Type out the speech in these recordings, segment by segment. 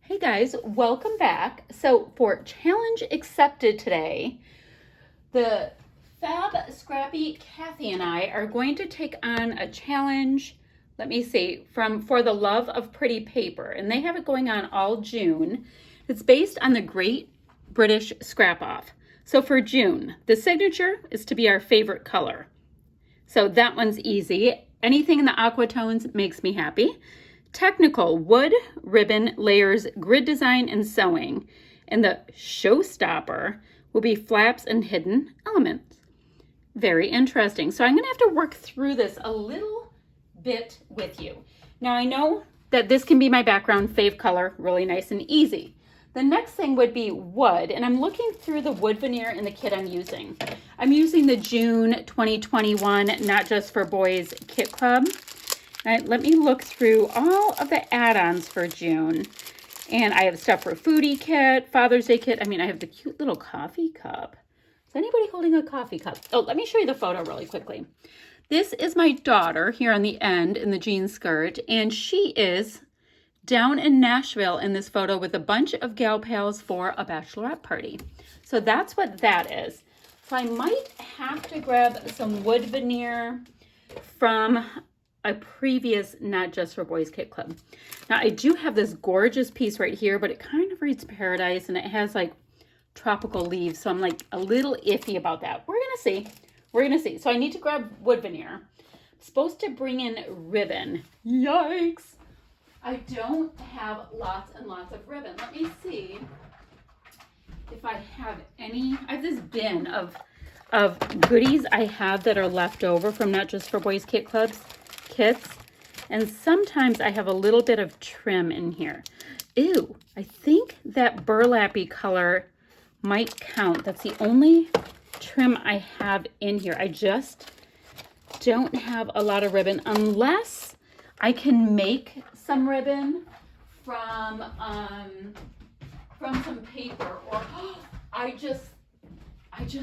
Hey guys, welcome back. So for challenge accepted today, the Fab Scrappy Kathy and I are going to take on a challenge, let me see, from For the Love of Pretty Paper. And they have it going on all June. It's based on the Great British Scrap Off. So for June, the signature is to be our favorite color. So that one's easy. Anything in the aqua tones makes me happy. Technical, wood, ribbon, layers, grid design, and sewing. And the showstopper will be flaps and hidden elements. Very interesting. So I'm going to have to work through this a little bit with you. Now I know that this can be my background fave color, really nice and easy. The next thing would be wood, and I'm looking through the wood veneer in the kit I'm using. I'm using the June 2021 Not Just for Boys Kit Club. Right, let me look through all of the add-ons for June. And I have stuff for foodie kit, Father's Day kit. I have the cute little coffee cup. Is anybody holding a coffee cup? Oh, let me show you the photo really quickly. This is my daughter here on the end in the jean skirt. And she is down in Nashville in this photo with a bunch of gal pals for a bachelorette party. So that's what that is. So I might have to grab some wood veneer from a previous Not Just for Boys Kit Club. Now I do have this gorgeous piece right here, but it kind of reads paradise and it has like tropical leaves. So I'm like a little iffy about that. We're gonna see. We're gonna see. So I need to grab wood veneer. I'm supposed to bring in ribbon. Yikes. I don't have lots and lots of ribbon. Let me see if I have any. I have this bin of goodies I have that are left over from Not Just for Boys Kit Clubs kits, and sometimes I have a little bit of trim in here. Ew, I think that burlappy color might count. That's the only trim I have in here. I just don't have a lot of ribbon unless I can make some ribbon from some paper, or I just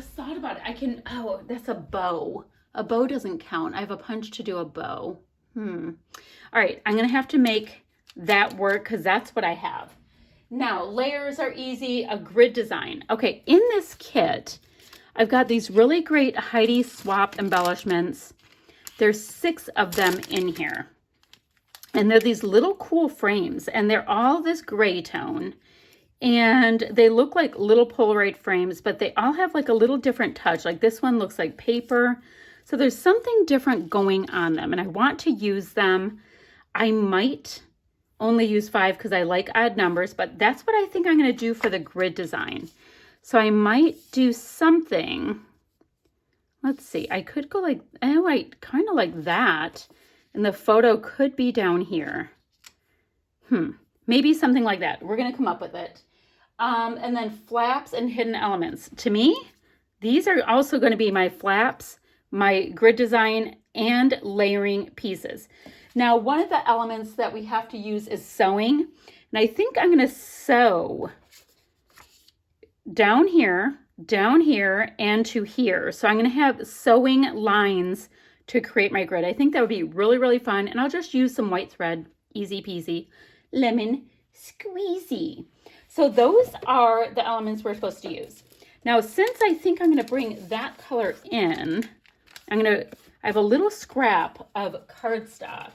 thought about it. I can, oh, that's a bow. A bow doesn't count. I have a punch to do a bow. All right, I'm gonna have to make that work because that's what I have. Now, layers are easy, a grid design. Okay, in this kit, I've got these really great Heidi Swap embellishments. There's 6 of them in here. And they're these little cool frames, and they're all this gray tone. And they look like little Polaroid frames, but they all have like a little different touch. Like this one looks like paper. So there's something different going on them, and I want to use them. I might only use 5 because I like odd numbers, but that's what I think I'm going to do for the grid design. So I might do something. Let's see. I could go like, oh, I kind of like that. And the photo could be down here. Maybe something like that. We're going to come up with it. And then flaps and hidden elements. To me, these are also going to be my flaps, my grid design, and layering pieces. Now, one of the elements that we have to use is sewing. And I think I'm going to sew down here, and to here. So I'm going to have sewing lines to create my grid. I think that would be really, really fun. And I'll just use some white thread. Easy peasy. Lemon squeezy. So those are the elements we're supposed to use. Now, since I think I'm going to bring that color in, I have a little scrap of cardstock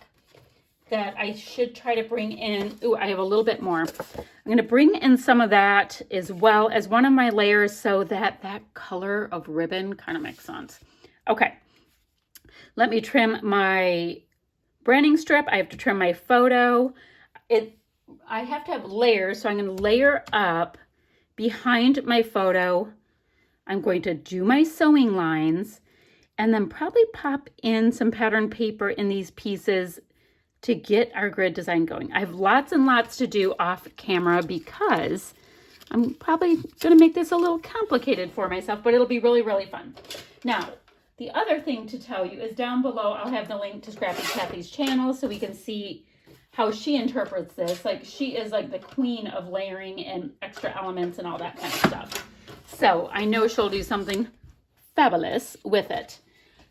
that I should try to bring in. Ooh, I have a little bit more. I'm going to bring in some of that as well as one of my layers so that that color of ribbon kind of makes sense. Okay, let me trim my branding strip. I have to trim my photo. I have to have layers, so I'm going to layer up behind my photo. I'm going to do my sewing lines and then probably pop in some pattern paper in these pieces to get our grid design going. I have lots and lots to do off camera because I'm probably going to make this a little complicated for myself, but it'll be really, really fun. Now, the other thing to tell you is down below, I'll have the link to Scrappy Kathy's channel so we can see how she interprets this. Like, she is like the queen of layering and extra elements and all that kind of stuff. So I know she'll do something fabulous with it.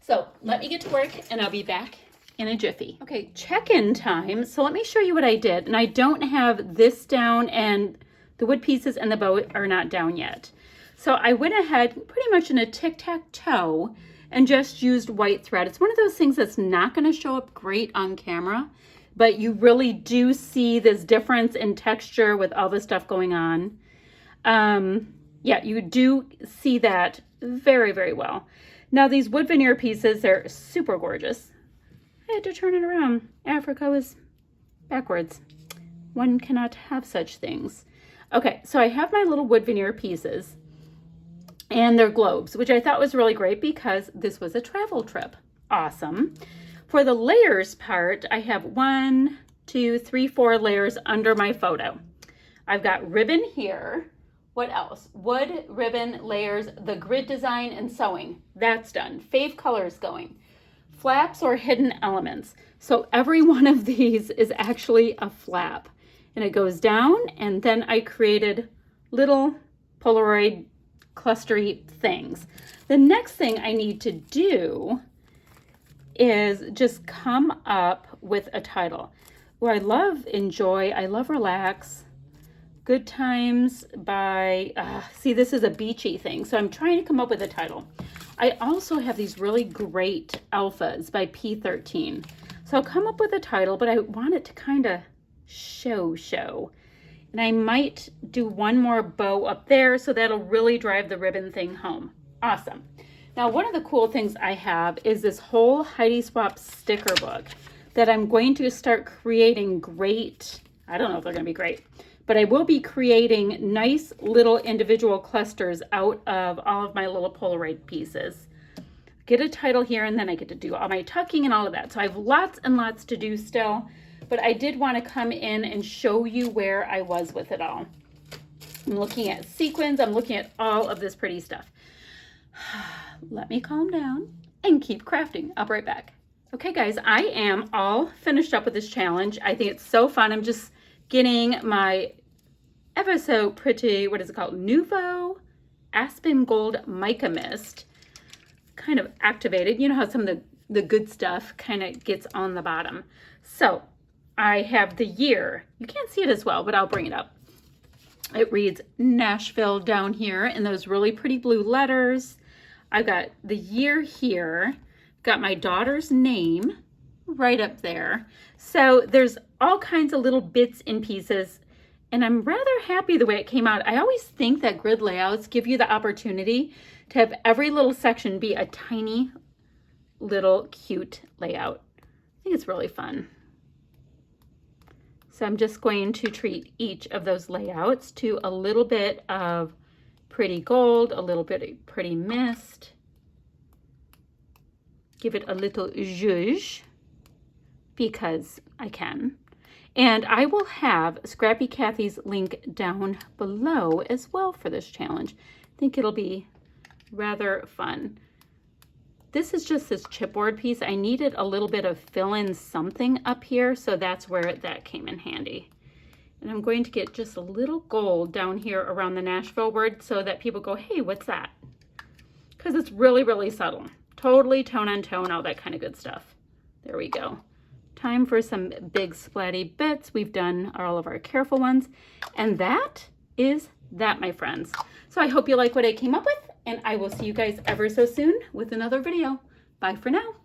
So let me get to work and I'll be back in a jiffy. Okay, check-in time. So let me show you what I did. And I don't have this down, and the wood pieces and the bow are not down yet. So I went ahead pretty much in a tic-tac-toe and just used white thread. It's one of those things that's not going to show up great on camera, but you really do see this difference in texture with all the stuff going on. Yeah, you do see that very, very well. Now these wood veneer pieces, they're super gorgeous. I had to turn it around. Africa was backwards. One cannot have such things. Okay, so I have my little wood veneer pieces and they're globes, which I thought was really great because this was a travel trip. Awesome. For the layers part, I have 1, 2, 3, 4 layers under my photo. I've got ribbon here. What else? Wood, ribbon, layers, the grid design, and sewing. That's done. Fave colors going. Flaps or hidden elements. So every one of these is actually a flap. And it goes down, and then I created little Polaroid clustery things. The next thing I need to do is just come up with a title. Well, I love enjoy, I love relax. Good times by, see, this is a beachy thing. So I'm trying to come up with a title. I also have these really great alphas by P13. So I'll come up with a title, but I want it to kind of show. And I might do one more bow up there, so that'll really drive the ribbon thing home. Awesome. Now, one of the cool things I have is this whole Heidi Swap sticker book that I'm going to start creating great, I don't know if they're going to be great, but I will be creating nice little individual clusters out of all of my little Polaroid pieces. Get a title here, and then I get to do all my tucking and all of that. So I have lots and lots to do still, but I did want to come in and show you where I was with it all. I'm looking at sequins. I'm looking at all of this pretty stuff. Let me calm down and keep crafting. I'll be right back. Okay, guys, I am all finished up with this challenge. I think it's so fun. I'm just getting my ever so pretty, what is it called? Nouveau Aspen Gold Mica Mist kind of activated. You know how some of the good stuff kind of gets on the bottom. So I have the year. You can't see it as well, but I'll bring it up. It reads Nashville down here in those really pretty blue letters. I've got the year here. Got my daughter's name right up there. So there's all kinds of little bits and pieces, and I'm rather happy the way it came out. I always think that grid layouts give you the opportunity to have every little section be a tiny little cute layout. I think it's really fun. So I'm just going to treat each of those layouts to a little bit of pretty gold, a little bit of pretty mist. Give it a little zhuzh because I can. And I will have Scrappy Kathy's link down below as well for this challenge. I think it'll be rather fun. This is just this chipboard piece. I needed a little bit of fill-in something up here, so that's where that came in handy. And I'm going to get just a little gold down here around the Nashville word so that people go, hey, what's that? Because it's really, really subtle. Totally tone on tone, all that kind of good stuff. There we go. Time for some big splatty bits. We've done all of our careful ones. And that is that, my friends. So I hope you like what I came up with, and I will see you guys ever so soon with another video. Bye for now.